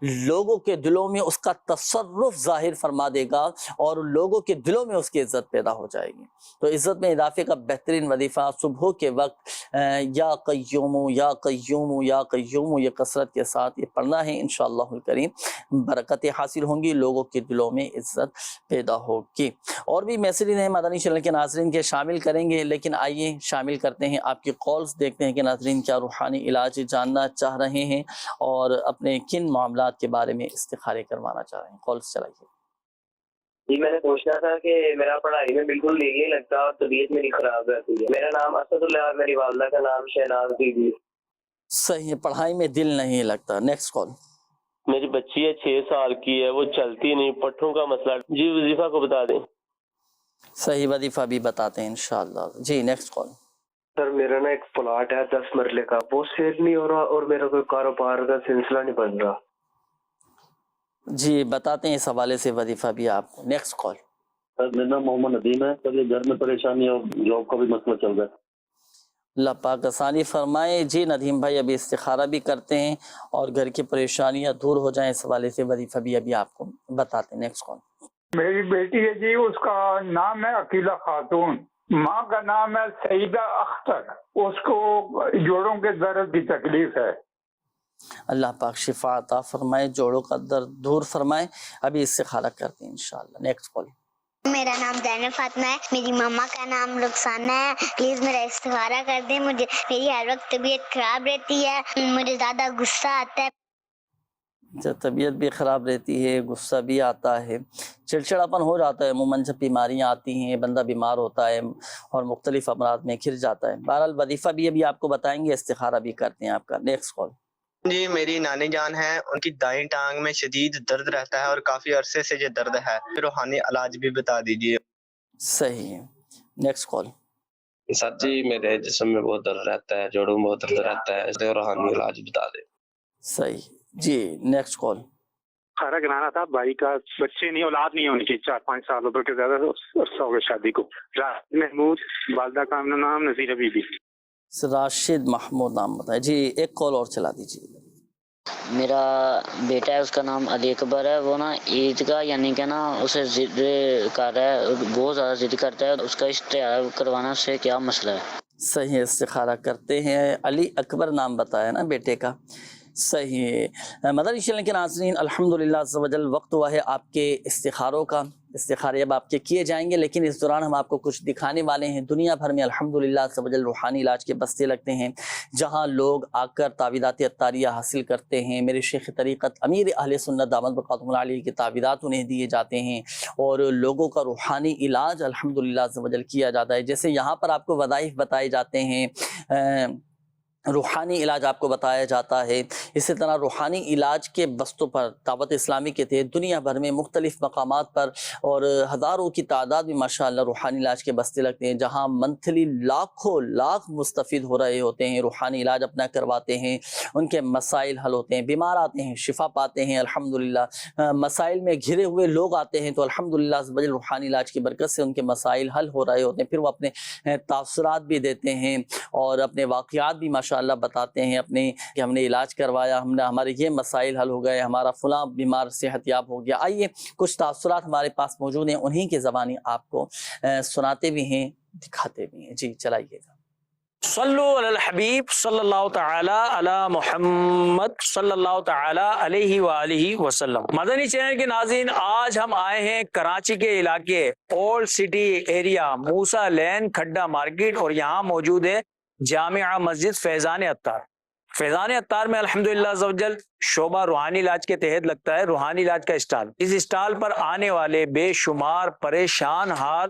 لوگوں کے دلوں میں اس کا تصرف ظاہر فرما دے گا اور لوگوں کے دلوں میں اس کی عزت پیدا ہو جائے گی۔ تو عزت میں اضافے کا بہترین وظیفہ صبح کے وقت یا قیوم یا قیوم یا قیوم یہ کثرت کے ساتھ یہ پڑھنا ہے، انشاءاللہ الکریم برکتیں حاصل ہوں گی، لوگوں کے دلوں میں عزت پیدا ہوگی۔ اور بھی میسیجز ہیں مدنی چینل کے ناظرین کے شامل کریں گے، لیکن آئیے شامل کرتے ہیں آپ کی کالز، دیکھتے ہیں کہ ناظرین کیا روحانی علاج جاننا چاہ رہے ہیں اور اپنے کن معاملات کے بارے میں استخارے کروانا چاہ رہے ہیں۔ کالز چلائیے۔ جی میں نے پوچھنا تھا کہ میرا پڑھائی میں بالکل دل نہیں لگتا اور طبیعت میری خراب رہتی ہے۔ میرا نام اسد اللہ اور میری والدہ کا نام شہناز بی بی۔ صحیح ہے، پڑھائی میں دل نہیں لگتا۔ Next call. میری بچی ہے 6 سال کی ہے، وہ چلتی نہیں، پٹھوں کا مسئلہ۔ جی وظیفہ کو بتا دیں۔ صحیح وظیفہ بھی بتاتے ہیں انشاءاللہ۔ جی نیکسٹ کال۔ سر میرا نا ایک پلاٹ ہے 10 مرلے کا، وہ سیل نہیں ہو رہا اور میرا کوئی کاروبار کا سلسلہ نہیں بن رہا۔ جی بتاتے ہیں اس حوالے سے وظیفہ بھی آپ کو۔ Next call. سر میرا نام محمد ندیم ہے، سر یہ گھر میں پریشانی اور جاب کا بھی مسئلہ چل رہا ہے۔ اللہ پاک آسانی فرمائے۔ جی ندیم بھائی ابھی استخارہ بھی کرتے ہیں اور گھر کی پریشانیاں دور ہو جائیں، اس حوالے سے وظیفہ بھی ابھی آپ کو بتاتے ہیں۔ Next call. میری بیٹی ہے جی، اس کا نام ہے عقیلہ خاتون، ماں کا نام ہے سعیدہ اختر، اس کو جوڑوں کے درد کی تکلیف ہے۔ اللہ پاک شفا عطا فرمائے، جوڑوں کا درد دور فرمائے۔ ابھی استخارہ کرتے ہیں انشاءاللہ۔ Next call. میرا نام زینب فاطمہ ہے، میری ماما کا نام رخسانہ ہے، پلیز میرا استخارہ کر دیں۔ میری ہر وقت طبیعت خراب رہتی ہے، مجھے زیادہ غصہ آتا ہے۔ جب طبیعت بھی خراب رہتی ہے، غصہ بھی آتا ہے، چڑچڑاپن ہو جاتا ہے، عموماً جب بیماریاں آتی ہیں بندہ بیمار ہوتا ہے اور مختلف امراض میں گھر جاتا ہے۔ بہرحال وظیفہ بھی ابھی آپ کو بتائیں گے، استخارہ بھی کرتے ہیں آپ کا۔ Next call. جی میری نانی جان ہے، ان کی دائیں ٹانگ میں شدید درد رہتا ہے اور کافی عرصے سے یہ درد ہے، روحانی علاج بھی بتا دیجیے۔ صحیح ہے، نیکسٹ کال۔ سر جی میرے جسم میں بہت درد رہتا ہے، جوڑوں میں بہت درد رہتا ہے، اس لیے روحانی علاج بتا دیں۔ صحیح جی، نیکسٹ کال۔ خیرہ گنانا تھا، بھائی کا بچے نہیں، اولاد نہیں ہونی چاہیے، 4-5 سال بلکہ زیادہ عرصہ ہو گیا شادی کو۔ راشد محمود، والدہ کا نام نذیرہ بی بی۔ راشد محمود نام بتائیں جی۔ ایک کال اور چلا دیجیے۔ میرا بیٹا ہے، اس کا نام علی اکبر ہے، وہ نا عید کا یعنی کہ نا اسے ضد کر رہا ہے، بہت زیادہ ضد کرتا ہے، اس کا اشتہار کروانا سے کیا مسئلہ ہے؟ صحیح استخارہ کرتے ہیں۔ علی اکبر نام بتایا نا بیٹے کا، صحیح۔ مدنی چینل کے ناظرین الحمدللہ عز و جل وقت ہوا ہے آپ کے استخاروں کا۔ استخارے اب آپ کے کیے جائیں گے، لیکن اس دوران ہم آپ کو کچھ دکھانے والے ہیں۔ دنیا بھر میں الحمدللہ عز و جل روحانی علاج کے بستے لگتے ہیں، جہاں لوگ آ کر تعویذات عطاریہ حاصل کرتے ہیں۔ میرے شیخ طریقت امیر اہل سنت دامت برکاتہم العالیہ کی تعویذات انہیں دیے جاتے ہیں اور لوگوں کا روحانی علاج الحمدللہ عز و جل کیا جاتا ہے۔ جیسے یہاں پر آپ کو وظائف بتائے جاتے ہیں، روحانی علاج آپ کو بتایا جاتا ہے۔ اسی طرح روحانی علاج کے بستوں پر دعوت اسلامی کے تحت دنیا بھر میں مختلف مقامات پر اور ہزاروں کی تعداد میں ماشاءاللہ روحانی علاج کے بستے لگتے ہیں، جہاں منتھلی لاکھوں لاکھ مستفید ہو رہے ہوتے ہیں، روحانی علاج اپنا کرواتے ہیں، ان کے مسائل حل ہوتے ہیں، بیمار آتے ہیں شفا پاتے ہیں الحمدللہ، مسائل میں گھرے ہوئے لوگ آتے ہیں تو الحمدللہ روحانی علاج کی برکت سے ان کے مسائل حل ہو رہے ہوتے ہیں۔ پھر وہ اپنے تاثرات بھی دیتے ہیں اور اپنے واقعات بھی ماشاءاللہ ماشاءاللہ بتاتے ہیں اپنے کہ ہم نے علاج کروایا، ہمارے یہ مسائل حل ہو گئے، ہمارا فلاں بیمار صحت یاب ہو گیا۔ آئیے کچھ تاثرات ہمارے پاس موجود ہیں، انہی کے زبانی آپ کو سناتے بھی ہیں، دکھاتے بھی ہیں۔ جی چلائیے گا۔ صلو علی الحبیب صلی اللہ تعالی علی محمد صلی اللہ تعالی علیہ وآلہ وسلم۔ مدنی چینل کے ناظرین، آج ہم آئے ہیں کراچی کے علاقے اولڈ سٹی ایریا موسیٰ لین کھڈا مارکیٹ، اور یہاں موجود ہے جامعہ مسجد فیضان عطار۔ فیضان عطار میں الحمدللہ عز و جل شعبہ روحانی علاج کے تحت لگتا ہے، روحانی علاج کا اسٹال۔ اس اسٹال پر آنے والے بے شمار پریشان حال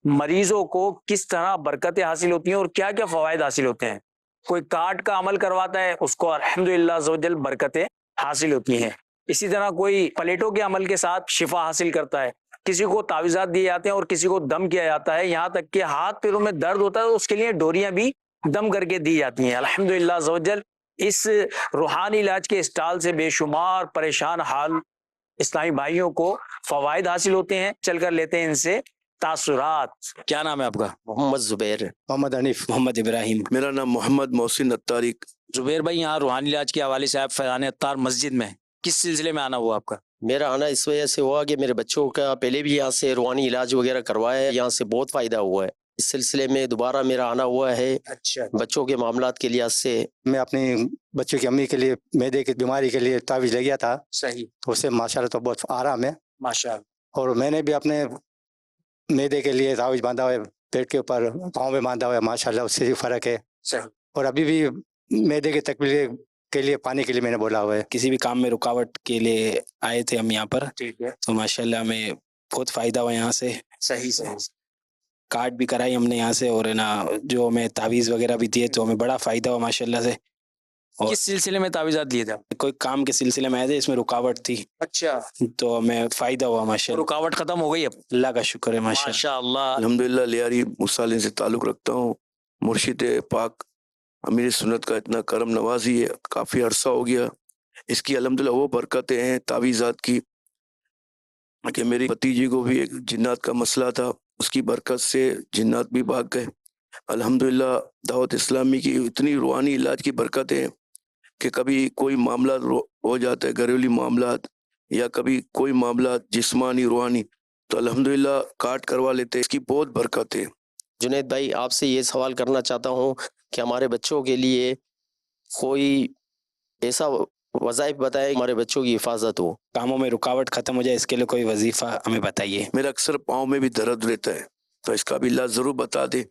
مریضوں کو کس طرح برکتیں حاصل ہوتی ہیں اور کیا کیا فوائد حاصل ہوتے ہیں۔ کوئی کارڈ کا عمل کرواتا ہے، اس کو الحمدللہ عز و جل برکتیں حاصل ہوتی ہیں۔ اسی طرح کوئی پلیٹوں کے عمل کے ساتھ شفا حاصل کرتا ہے، کسی کو تعویذات دیے جاتے ہیں اور کسی کو دم کیا جاتا ہے، یہاں تک کہ ہاتھ پیروں میں درد ہوتا ہے تو اس کے لیے ڈوریاں بھی دم کر کے دی جاتی ہیں۔ الحمدللہ عز و جل اس روحانی علاج کے اسٹال سے بے شمار پریشان حال اسلامی بھائیوں کو فوائد حاصل ہوتے ہیں۔ چل کر لیتے ہیں ان سے تاثرات۔ کیا نام ہے آپ کا؟ محمد زبیر، محمد حنیف، محمد ابراہیم۔ میرا نام محمد محسن عطاری۔ زبیر بھائی، یہاں روحانی علاج کے حوالے سے آپ فیضان عطار مسجد میں کس سلسلے میں آنا ہوا آپ کا؟ میرا آنا اس وجہ سے ہوا کہ میرے بچوں کا پہلے بھی یہاں سے روحانی علاج وغیرہ کروایا ہے، یہاں سے بہت فائدہ ہوا ہے، اس سلسلے میں دوبارہ میرا آنا ہوا ہے۔ اچھا، بچوں کے معاملات کے لحاظ سے میں اپنی بچوں کی امی کے لیے معدے کی بیماری کے لیے تعویذ لے گیا تھا، صحیح، تو اسے ماشاءاللہ تو بہت آرام ہے ماشاءاللہ۔ اور میں نے بھی اپنے معدے کے لیے تعویذ باندھا ہوا ہے، پیٹ کے اوپر پاؤں میں باندھا ہوا ہے، ماشاءاللہ اس سے بھی فرق ہے۔ صحیح۔ اور ابھی بھی معدے کی تکلیف کے لیے پانی کے لیے میں نے بولا ہوا ہے۔ کسی بھی کام میں رکاوٹ کے لیے آئے تھے ہم یہاں پر، ٹھیک ہے، تو ماشاءاللہ ہمیں بہت فائدہ ہوا یہاں سے۔ صحیح صحیح۔ کارڈ بھی کرائی ہم نے یہاں سے، اور ہے نا جو ہمیں تعویذ وغیرہ بھی دیے تو ہمیں بڑا فائدہ ہوا ماشاءاللہ سے۔ کس سلسلے میں تعویذات لیے تھے آپ؟ کوئی کام کے سلسلے میں آئے تھے، اس میں رکاوٹ تھی، اچھا، تو ہمیں فائدہ ہوا ماشاءاللہ۔ رکاوٹ ختم ہو گئی اب؟ اللہ کا شکر ہے ماشاءاللہ۔ ماشاءاللہ۔ الحمدللہ لیاری موسیٰ لین سے تعلق رکھتا ہوں۔ مرشد پاک امیر سنت کا اتنا کرم نوازی ہے، کافی عرصہ ہو گیا۔ اس کی الحمدللہ وہ برکتیں ہیں تعویذات کی کہ میری بھتیجی کو بھی ایک جنات کا مسئلہ تھا، اس کی برکت سے جنات بھی بھاگ گئے۔ الحمدللہ دعوت اسلامی کی اتنی روحانی علاج کی برکتیں ہیں کہ کبھی کوئی معاملات ہو جاتا ہے، گھریلو معاملات یا کبھی کوئی معاملات جسمانی روحانی، تو الحمدللہ کارڈ کروا لیتے ہیں، اس کی بہت برکت ہے۔ جنید بھائی، آپ سے یہ سوال کرنا چاہتا ہوں کہ ہمارے بچوں کے لیے کوئی ایسا وظائف بتائے ہمارے بچوں کی حفاظت ہو، کاموں میں رکاوٹ ختم ہو جائے، اس کے لیے کوئی وظیفہ ہمیں بتائیے۔ میرا اکثر پاؤں میں بھی درد رہتا ہے، تو اس کا بھی اللہ ضرور بتا دے۔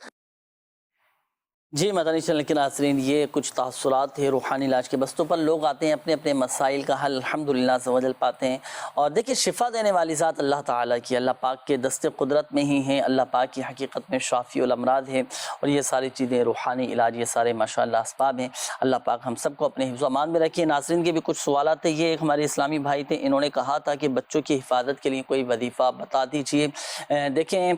جی مدنی چینل کے ناظرین، یہ کچھ تاثرات تھے روحانی علاج کے بستوں پر۔ لوگ آتے ہیں، اپنے اپنے مسائل کا حل الحمدللہ عز و جل پاتے ہیں۔ اور دیکھیں، شفا دینے والی ذات اللہ تعالیٰ کی، اللہ پاک کے دست قدرت میں ہی ہیں، اللہ پاک کی حقیقت میں شافی الامراض ہے، اور یہ ساری چیزیں روحانی علاج، یہ سارے ماشاءاللہ اسباب ہیں۔ اللہ پاک ہم سب کو اپنے حفظ و امان میں رکھیے۔ ناظرین کے بھی کچھ سوالات تھے، یہ ایک ہمارے اسلامی بھائی تھے، انہوں نے کہا تھا کہ بچوں کی حفاظت کے لیے کوئی وظیفہ بتا دیجئے۔ دیکھیں،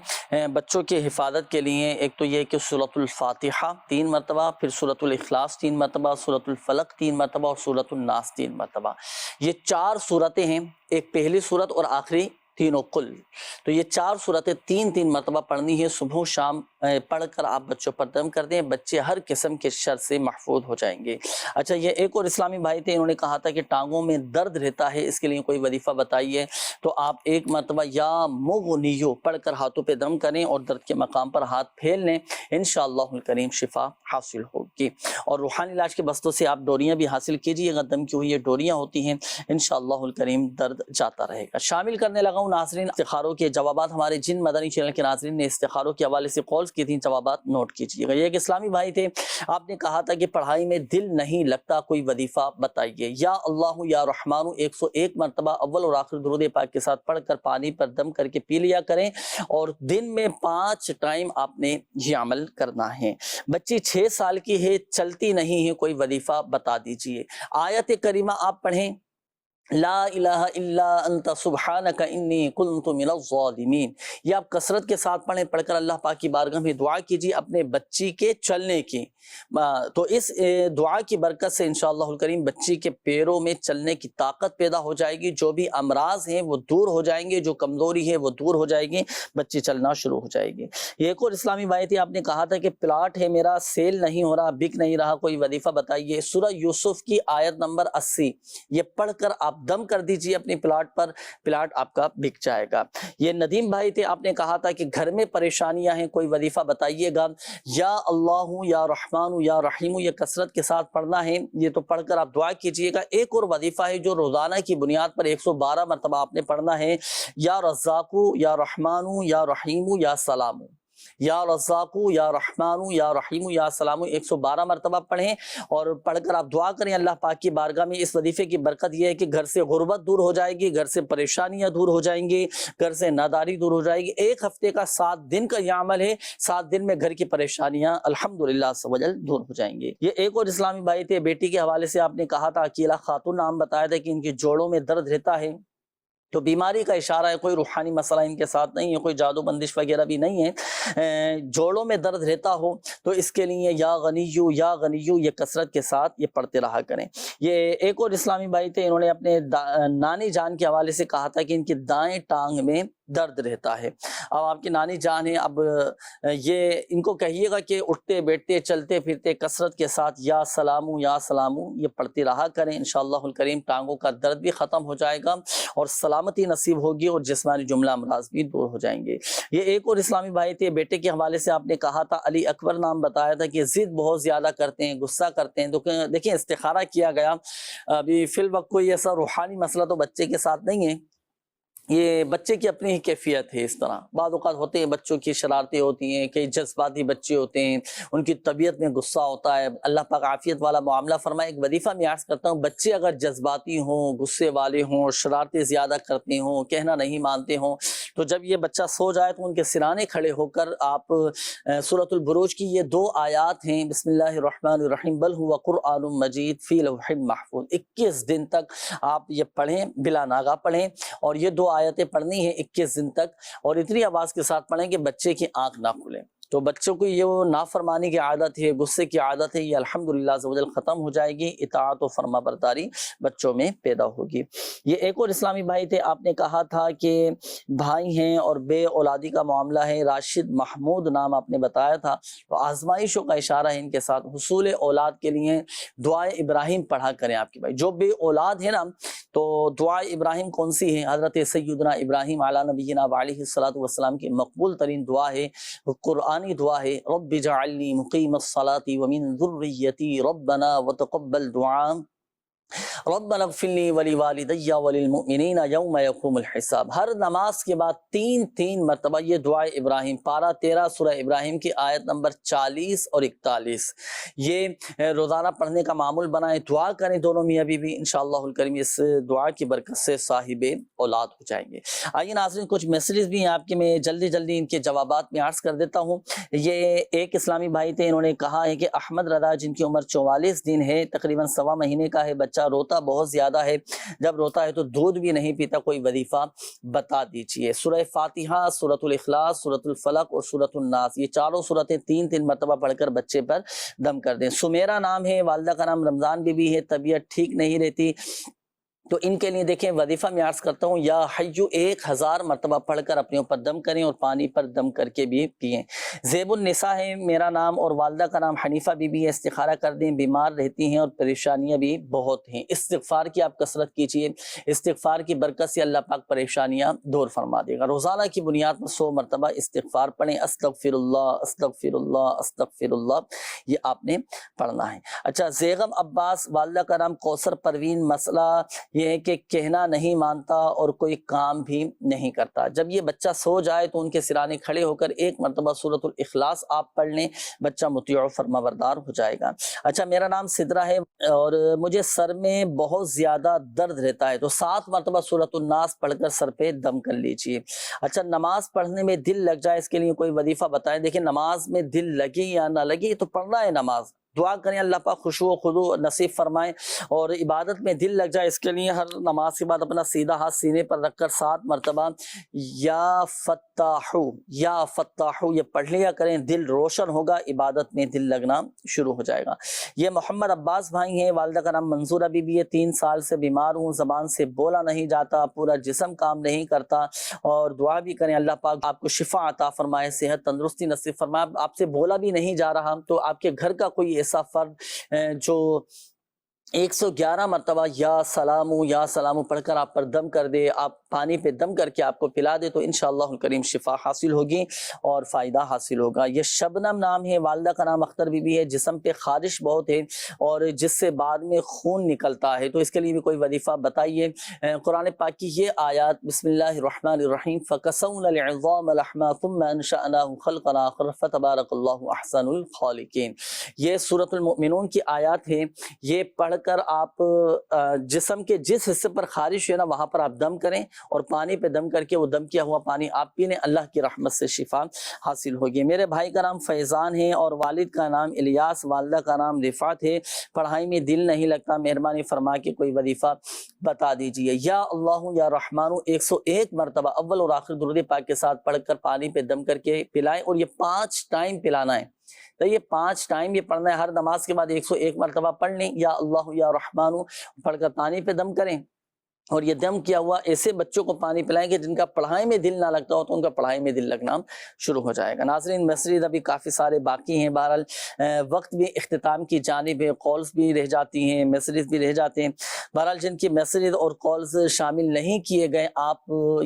بچوں کی حفاظت کے لیے ایک تو یہ کہ سورۃ الفاتحہ 3 مرتبہ، پھر سورۃ الاخلاص 3 مرتبہ، سورۃ الفلق 3 مرتبہ اور سورۃ الناس 3 مرتبہ۔ یہ 4 صورتیں ہیں، ایک پہلی صورت اور آخری تینوں کل، تو یہ 4 صورتیں 3 مرتبہ پڑھنی ہے، صبح و شام پڑھ کر آپ بچوں پر دم کر دیں، بچے ہر قسم کے شر سے محفوظ ہو جائیں گے۔ اچھا، یہ ایک اور اسلامی بھائی تھے، انہوں نے کہا تھا کہ ٹانگوں میں درد رہتا ہے، اس کے لیے کوئی وظیفہ بتائیے۔ تو آپ 1 مرتبہ یا مغنیو پڑھ کر ہاتھوں پہ دم کریں اور درد کے مقام پر ہاتھ پھیل لیں، انشاءاللہ الکریم شفا حاصل ہوگی۔ اور روحانی علاج کے بستوں سے آپ ڈوریاں بھی حاصل کیجیے گا، دم کی ہوئی یہ ڈوریاں ہوتی ہیں، انشاءاللہ الکریم درد جاتا رہے گا۔ شامل کرنے لگا ہوں ناظرین استخاروں کے جوابات، ہمارے جن مدنی چینل کے ناظرین نے استخاروں کے حوالے سے کالز کی تھیں، جوابات نوٹ کیجیے گا۔ یہ ایک اسلامی بھائی تھے، آپ نے کہا تھا کہ پڑھائی میں دل نہیں لگتا، کوئی وظیفہ بتائیے۔ یا اللہ یا رحمان 101 مرتبہ اول اور آخر درود پاک کے ساتھ پڑھ کر پانی پر دم کر کے پی لیا کریں، اور دن میں 5 ٹائم آپ نے یہ عمل کرنا ہے۔ بچی 6 سال کی ہے، چلتی نہیں ہے، کوئی وظیفہ بتا دیجیے۔ آیت کریمہ آپ پڑھیں، لا الہ الا انت سبحانک انی کنت من الظالمین. یہ آپ کثرت کے ساتھ پڑھیں. پڑھ کر اللہ پاک کی بارگاہ میں دعا کیجیے اپنے بچی کے چلنے کی. تو اس دعا کی برکت سے انشاءاللہ الکریم بچی کے پیروں میں چلنے کی طاقت پیدا ہو جائے گی. جو بھی امراض ہیں وہ دور ہو جائیں گے، جو کمزوری ہے وہ دور ہو جائے گی، بچی چلنا شروع ہو جائے گی. یہ ایک اور اسلامی بات تھی، آپ نے کہا تھا کہ پلاٹ ہے میرا سیل نہیں ہو رہا، بک نہیں رہا، کوئی وظیفہ بتائیے. سورہ یوسف کی آیت نمبر 80 یہ پڑھ کر آپ دم کر دیجئے اپنی پلاٹ پر، پلاٹ آپ کا بک جائے گا. یہ ندیم بھائی تھے، آپ نے کہا تھا کہ گھر میں پریشانیاں ہیں، کوئی وظیفہ بتائیے گا. یا اللہ یا رحمان یا رحیم، یہ کثرت کے ساتھ پڑھنا ہے. یہ تو پڑھ کر آپ دعا کیجئے گا. ایک اور وظیفہ ہے جو روزانہ کی بنیاد پر 112 مرتبہ آپ نے پڑھنا ہے. یا رزاق یا رحمان یا رحیم یا سلام، یا رزاق یا رحمان یا رحیم یا سلام 112 مرتبہ پڑھیں. اور پڑھ کر آپ دعا کریں اللہ پاک کی بارگاہ میں. اس وظیفے کی برکت یہ ہے کہ گھر سے غربت دور ہو جائے گی، گھر سے پریشانیاں دور ہو جائیں گی، گھر سے ناداری دور ہو جائے گی. ایک ہفتے کا 7 دن کا یہ عمل ہے. 7 دن میں گھر کی پریشانیاں الحمدللہ سوجل دور ہو جائیں گے. یہ ایک اور اسلامی بھائی تھے، بیٹی کے حوالے سے آپ نے کہا تھا، اکیلا خاتون نام بتایا تھا کہ ان کے جوڑوں میں درد رہتا ہے. تو بیماری کا اشارہ ہے، کوئی روحانی مسئلہ ان کے ساتھ نہیں ہے، کوئی جادو بندش وغیرہ بھی نہیں ہے. جوڑوں میں درد رہتا ہو تو اس کے لیے یا غنیو یا غنیو یہ کثرت کے ساتھ یہ پڑھتے رہا کریں. یہ ایک اور اسلامی بھائی تھے، انہوں نے اپنے نانی جان کے حوالے سے کہا تھا کہ ان کی دائیں ٹانگ میں درد رہتا ہے. اب آپ کی نانی جان ہے، اب یہ ان کو کہیے گا کہ اٹھتے بیٹھتے چلتے پھرتے کثرت کے ساتھ یا سلامو یہ پڑھتے رہا کریں. انشاءاللہ الکریم ٹانگوں کا درد بھی ختم ہو جائے گا اور سلامتی نصیب ہوگی اور جسمانی جملہ امراض بھی دور ہو جائیں گے. یہ ایک اور اسلامی بھائی تھے، بیٹے کے حوالے سے آپ نے کہا تھا، علی اکبر نام بتایا تھا کہ ضد بہت زیادہ کرتے ہیں، غصہ کرتے ہیں. تو دیکھیں استخارہ کیا گیا، ابھی فی الوقت کوئی ایسا روحانی مسئلہ تو بچے کے ساتھ نہیں ہے. یہ بچے کی اپنی ہی کیفیت ہے. اس طرح بعض اوقات ہوتے ہیں بچوں کی شرارتیں ہوتی ہیں، کئی جذباتی بچے ہوتے ہیں، ان کی طبیعت میں غصہ ہوتا ہے. اللہ پاک عافیت والا معاملہ فرمائے. ایک وظیفہ میں عرض کرتا ہوں، بچے اگر جذباتی ہوں، غصے والے ہوں، شرارتیں زیادہ کرتے ہوں، کہنا نہیں مانتے ہوں، تو جب یہ بچہ سو جائے تو ان کے سرانے کھڑے ہو کر آپ سورۃ البروج کی یہ 2 آیات ہیں، بسم اللہ الرحمن الرحیم بل هو قرآن مجید فی لوح محفوظ، 21 دن تک آپ یہ پڑھیں، بلا ناغہ پڑھیں. اور یہ 2 آیتیں پڑھنی ہیں 21 دن تک، اور اتنی آواز کے ساتھ پڑھیں کہ بچے کی آنکھ نہ کھلے. تو بچوں کو یہ نافرمانی کی عادت ہے، غصے کی عادت ہے، یہ الحمدللہ عز و جل ختم ہو جائے گی. اطاعت و فرما برداری بچوں میں پیدا ہوگی. یہ ایک اور اسلامی بھائی تھے، آپ نے کہا تھا کہ بھائی ہیں اور بے اولادی کا معاملہ ہے. راشد محمود نام آپ نے بتایا تھا. تو آزمائشوں کا اشارہ ہے ان کے ساتھ. حصول اولاد کے لیے دعائے ابراہیم پڑھا کریں. آپ کے بھائی جو بے اولاد ہے نا، تو دعائے ابراہیم کون سی ہے؟ حضرت سیدنا ابراہیم علی نبینا علیہ الصلوۃ والسلام کی مقبول ترین دعا ہے، قرآن دعا ہے. رب اجعلنی مقیم الصلاۃ ومن ذریتی ربنا وتقبل دعاء ربنا اغفر لی ولوالدی وللمؤمنین یوم یقوم الحساب. ہر نماز کے بعد 3 مرتبہ یہ دعائے ابراہیم، پارہ 13 سورہ ابراہیم کی آیت نمبر 40 اور 41 یہ روزانہ پڑھنے کا معمول بنائیں. دعا کریں دونوں میاں بیوی، انشاءاللہ الکریم اس دعا کی برکت سے صاحب اولاد ہو جائیں گے. آئیے ناظرین، کچھ میسیجز بھی ہیں آپ کے، میں جلدی ان کے جوابات میں عرض کر دیتا ہوں. یہ ایک اسلامی بھائی تھے، انہوں نے کہا ہے کہ احمد رضا جن کی عمر 44 دن ہے، تقریباً 1.25 مہینے کا ہے، بچہ روتا بہت زیادہ ہے، جب روتا ہے تو دودھ بھی نہیں پیتا، کوئی وظیفہ بتا دیجئے. سورہ فاتحہ، سورۃ الاخلاص، سورۃ الفلق اور سورۃ الناس، یہ چاروں سورتیں 3 مرتبہ پڑھ کر بچے پر دم کر دیں. سمیرہ نام ہے، والدہ کا نام رمضان بی بی ہے، طبیعت ٹھیک نہیں رہتی. تو ان کے لیے دیکھیں وظیفہ میں عرض کرتا ہوں، یا حیو 1000 مرتبہ پڑھ کر اپنے اوپر دم کریں اور پانی پر دم کر کے بھی پئیں. زیب النساء ہے میرا نام اور والدہ کا نام حنیفہ بی بی ہے. استخارہ کر دیں، بیمار رہتی ہیں اور پریشانیاں بھی بہت ہیں. استغفار کی آپ کثرت کیجئے، استغفار کی برکت سے اللہ پاک پریشانیاں دور فرما دے گا. روزانہ کی بنیاد پر 100 مرتبہ استغفار پڑھیں. استغفر اللہ استغفر اللہ استغفر اللہ، یہ آپ نے پڑھنا ہے. اچھا، زیغم عباس، والدہ کا نام کوثر پروین. مسئلہ یہ ہے کہ کہنا نہیں مانتا اور کوئی کام بھی نہیں کرتا. جب یہ بچہ سو جائے تو ان کے سرانے کھڑے ہو کر 1 مرتبہ سورۃ الاخلاص آپ پڑھ لیں، بچہ مطیع و فرما بردار ہو جائے گا. اچھا، میرا نام سدرہ ہے اور مجھے سر میں بہت زیادہ درد رہتا ہے، تو 7 مرتبہ سورۃ الناس پڑھ کر سر پہ دم کر لیجئے. اچھا، نماز پڑھنے میں دل لگ جائے، اس کے لیے کوئی وظیفہ بتائیں. دیکھیں، نماز میں دل لگے یا نہ لگے تو پڑھنا ہے نماز، دعا کریں اللہ پاک خوشو و خضوع نصیب فرمائیں اور عبادت میں دل لگ جائے. اس کے لیے ہر نماز کے بعد اپنا سیدھا ہاتھ سینے پر رکھ کر 7 مرتبہ یا فتاحو یہ پڑھ لیا کریں. دل روشن ہوگا، عبادت میں دل لگنا شروع ہو جائے گا. یہ محمد عباس بھائی ہیں، والدہ کا نام منظورہ بی بی ہے. 3 سال سے بیمار ہوں، زبان سے بولا نہیں جاتا، پورا جسم کام نہیں کرتا. اور دعا بھی کریں اللہ پاک آپ کو شفا عطا فرمائے، صحت تندرستی نصیب فرمائے. آپ سے بولا بھی نہیں جا رہا تو آپ کے گھر کا کوئی ایسا فرد جو 111 مرتبہ یا سلام پڑھ کر آپ پر دم کر دے، آپ پانی پہ دم کر کے آپ کو پلا دے، تو انشاءاللہ الکریم شفا حاصل ہوگی اور فائدہ حاصل ہوگا. یہ شبنم نام ہے، والدہ کا نام اختر بی بی ہے. جسم پہ خارش بہت ہے اور جس سے بعد میں خون نکلتا ہے، تو اس کے لیے بھی کوئی وظیفہ بتائیے. قرآن پاک کی یہ آیات، بسم اللہ الرحمن الرحیم، فَكَسَوْنَا الْعِظَامَ لَحْمًا ثُمَّ أَنشَأْنَاهُ خَلْقًا آخَرَ فَتَبَارَكَ اللَّهُ أَحْسَنُ الْخَالِقِينَ. یہ سورۃ المؤمنون کی آیات ہیں. یہ پڑھ کر آپ جسم کے جس حصے پر خارش ہے نا وہاں پر آپ دم کریں اور پانی پہ دم کر کے وہ دم کیا ہوا پانی آپ پی لیں، اللہ کی رحمت سے شفا حاصل ہوگی. میرے بھائی کا نام فیضان ہے اور والد کا نام الیاس، والدہ کا نام رفعت ہے. پڑھائی میں دل نہیں لگتا، مہربانی فرما کے کوئی وظیفہ بتا دیجئے. یا اللہ یا رحمانو 101 مرتبہ اول اور آخر درود پاک کے ساتھ پڑھ کر پانی پہ دم کر کے پلائیں، اور یہ 5 ٹائم پلانا ہے. تو یہ 5 ٹائم یہ پڑھنا ہے، ہر نماز کے بعد 101 مرتبہ پڑھ لیں یا اللہ یا رحمانو پڑھ کر پانی پہ دم کریں. اور یہ دم کیا ہوا ایسے بچوں کو پانی پلائیں گے جن کا پڑھائی میں دل نہ لگتا ہو تو ان کا پڑھائی میں دل لگنا شروع ہو جائے گا. ناظرین میسیج ابھی کافی سارے باقی ہیں، بہرحال وقت بھی اختتام کی جانب ہے، کالز بھی رہ جاتی ہیں، میسیجز بھی رہ جاتے ہیں. بہرحال جن کی میسیجز اور کالز شامل نہیں کیے گئے آپ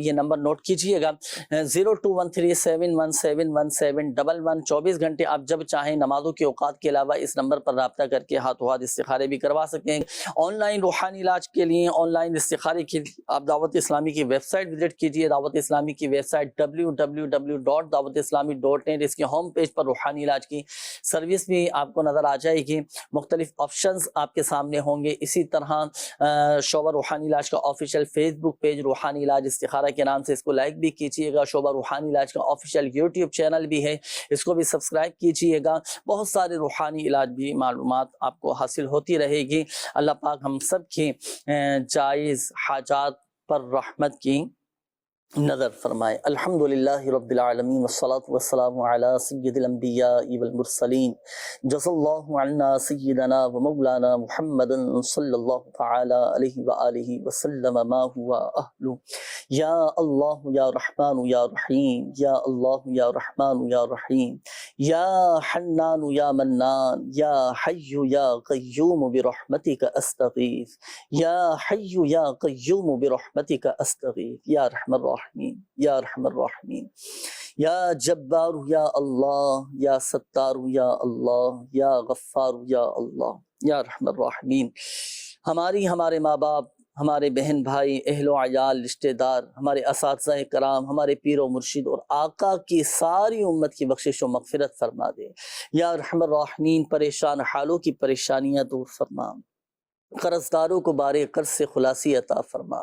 یہ نمبر نوٹ کیجئے گا 021371711711. 24 گھنٹے آپ جب چاہیں نمازوں کے اوقات کے علاوہ اس نمبر پر رابطہ کر کے ہاتھوں ہاتھ استخارے بھی کروا سکتے ہیں. آن لائن روحانی علاج کے لیے، آن لائن استخارے کے لیے آپ دعوت اسلامی کی ویب سائٹ وزٹ کیجئے. دعوت اسلامی کی ویب سائٹ www.dawatislami.net. اس کے ہوم پیج پر روحانی علاج کی سروس بھی آپ کو نظر آ جائے گی. مختلف آپشنز آپ کے سامنے ہوں گے. اسی طرح شعبہ روحانی علاج کا آفیشیل فیس بک پیج روحانی علاج استخارہ کے نام سے، اس کو لائک بھی کیجئے گا. شعبہ روحانی علاج کا آفیشیل یوٹیوب چینل بھی ہے، اس کو بھی سبسکرائب کیجئے گا. بہت سارے روحانی علاج بھی معلومات آپ کو حاصل ہوتی رہے گی. اللہ پاک ہم سب کی جائز حاجات پر رحمت کی نظر فرمائے. الحمدللہ رب العالمین والصلاة والسلام علی سید الانبیاء والمرسلین. جزا اللہ عنا سیدنا و مولانا محمد صلی اللہ تعالی علیہ وآلہ وسلم ما ہوا اہلو. یا اللہ یا رحمان یا رحیم، یا اللہ یا رحمان یا رحیم، یا حنان یا منان، یا حی یا قیوم برحمتک استغیث، یا حی یا قیوم برحمتک استغیث. یا رحم الرحیم، یا رحم الرحمین، یا جبار یا اللہ، یا ستار یا اللہ، یا غفار یا اللہ. یا رحم الرحمین. ہمارے ماں باپ، ہمارے بہن بھائی، اہل و عیال، رشتہ دار، ہمارے اساتذہ کرام، ہمارے پیر و مرشد اور آقا کی ساری امت کی بخشش و مغفرت فرما دے. یا رحم الراحمین. پریشان حالوں کی پریشانیاں دور فرما، قرضداروں کو بارے قرض سے خلاصی عطا فرما،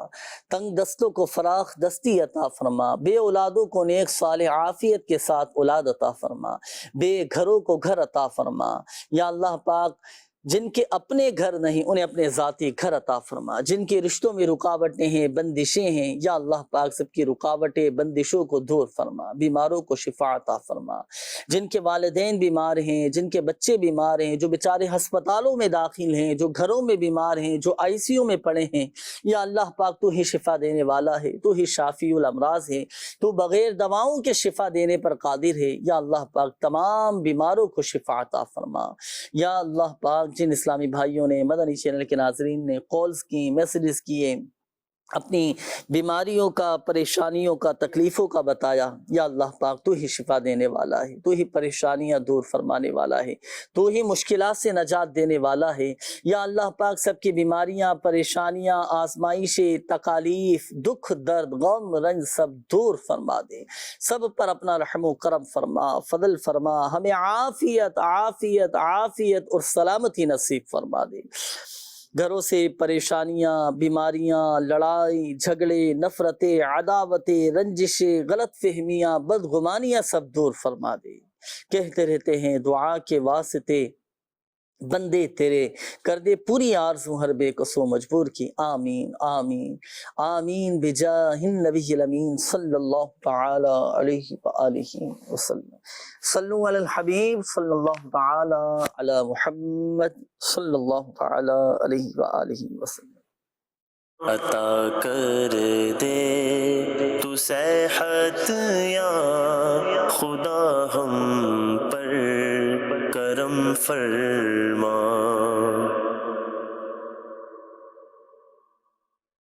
تنگ دستوں کو فراخ دستی عطا فرما، بے اولادوں کو نیک صالح عافیت کے ساتھ اولاد عطا فرما، بے گھروں کو گھر عطا فرما. یا اللہ پاک جن کے اپنے گھر نہیں انہیں اپنے ذاتی گھر عطا فرما. جن کے رشتوں میں رکاوٹیں ہیں، بندشیں ہیں، یا اللہ پاک سب کی رکاوٹیں بندشوں کو دور فرما. بیماروں کو شفا عطا فرما. جن کے والدین بیمار ہیں، جن کے بچے بیمار ہیں، جو بیچارے ہسپتالوں میں داخل ہیں، جو گھروں میں بیمار ہیں، جو ICU میں پڑے ہیں، یا اللہ پاک تو ہی شفا دینے والا ہے، تو ہی شافی الامراض ہے، تو بغیر دواؤں کے شفا دینے پر قادر ہے. یا اللہ پاک تمام بیماروں کو شفا عطا فرما. یا اللہ پاک جن اسلامی بھائیوں نے، مدنی چینل کے ناظرین نے کالز کی، میسیجز کیے، اپنی بیماریوں کا، پریشانیوں کا، تکلیفوں کا بتایا، یا اللہ پاک تو ہی شفا دینے والا ہے، تو ہی پریشانیاں دور فرمانے والا ہے، تو ہی مشکلات سے نجات دینے والا ہے. یا اللہ پاک سب کی بیماریاں، پریشانیاں، آزمائشیں، تکالیف، دکھ، درد، غم، رنج سب دور فرما دے. سب پر اپنا رحم و کرم فرما، فضل فرما. ہمیں عافیت عافیت عافیت اور سلامتی نصیب فرما دے. گھروں سے پریشانیاں، بیماریاں، لڑائی جھگڑے، نفرتیں، عداوتیں، رنجشیں، غلط فہمیاں، بدگمانیاں سب دور فرما دے. کہتے رہتے ہیں دعا کے واسطے بندے تیرے کر دے پوری آرزو ہر بے کسو مجبور کی، آمین آمین آمین بجاہ النبی الامین صلی اللہ تعالی علیہ وآلہ وسلم۔ صلو علی الحبیب صلی اللہ تعالی علی محمد صلی اللہ تعالی علیہ وآلہ وسلم۔ عطا کر دے تو صحت یا خدا ہم پر کرم فرما۔